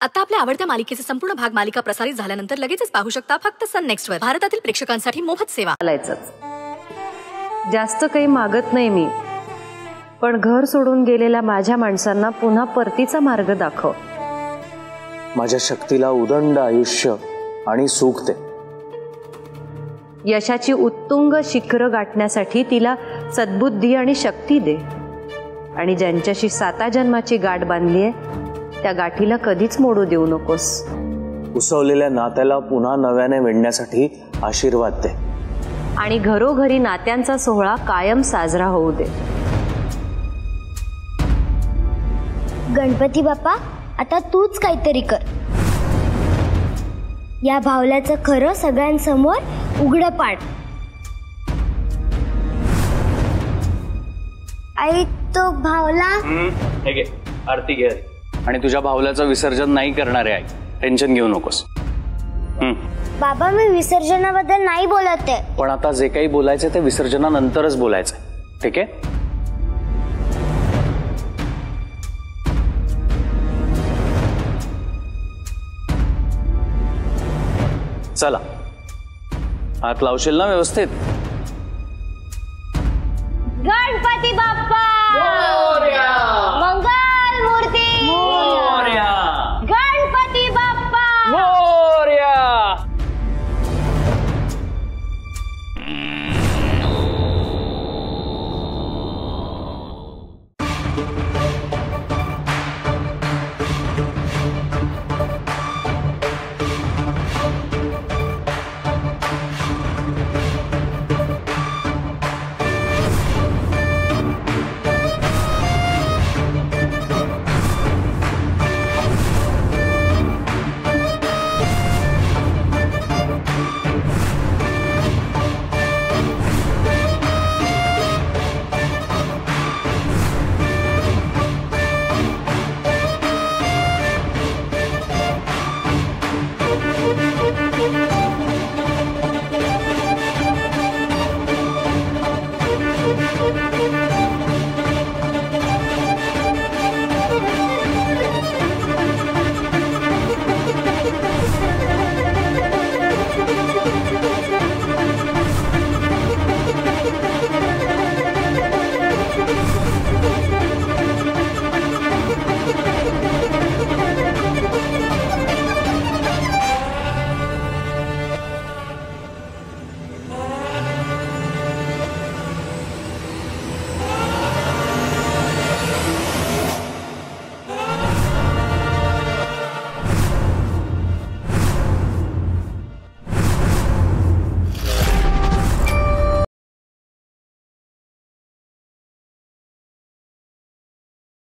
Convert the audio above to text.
आता आपल्या आवडत्या मालिकेचे संपूर्ण भाग मालिका प्रसारित झाल्यानंतर लगेचच पाहू शकता फक्त सन नेक्स्ट वर। भारतातील प्रेक्षकांसाठी मोफत सेवा। जास्त काही मागत नाही मी, पण घर सोडून गेलेल्या माझ्या माणसांना पुन्हा परतीचा मार्ग दाखव। माझ्या शक्तीला उदंड आयुष्य आणि सुख दे। यशाची उत्तुंग शिखरं गाठण्यासाठी तिला सद्बुद्धी आणि शक्ती दे। आणि ज्यांच्याशी 7 जन्माची गाठ बांधली आहे त्या गाठीला कधीच मोडू देऊ नकोस। उसवलेल्या नात्याला पुन्हा नव्याने विणण्यासाठी आशीर्वाद दे। आणि घरोघरी नात्यांचा सोहळा कायम साजरा होऊ दे। गणपती बाप्पा, आता तूच काहीतरी कर। या भावल्याचं खरं सगळ्यांसमोर उघडं पाड। आई, तो भावला हे घे, आरती घे आणि तुझ्या भावल्याचं विसर्जन नाही करणार आहे आई, टेन्शन घेऊ नकोस। बाबा, मी विसर्जनाबद्दल नाही बोलत आहे, पण आता जे काही बोलायचं ते विसर्जनानंतरच बोलायचं, ठीक आहे? चला, हात लावशील ना व्यवस्थित?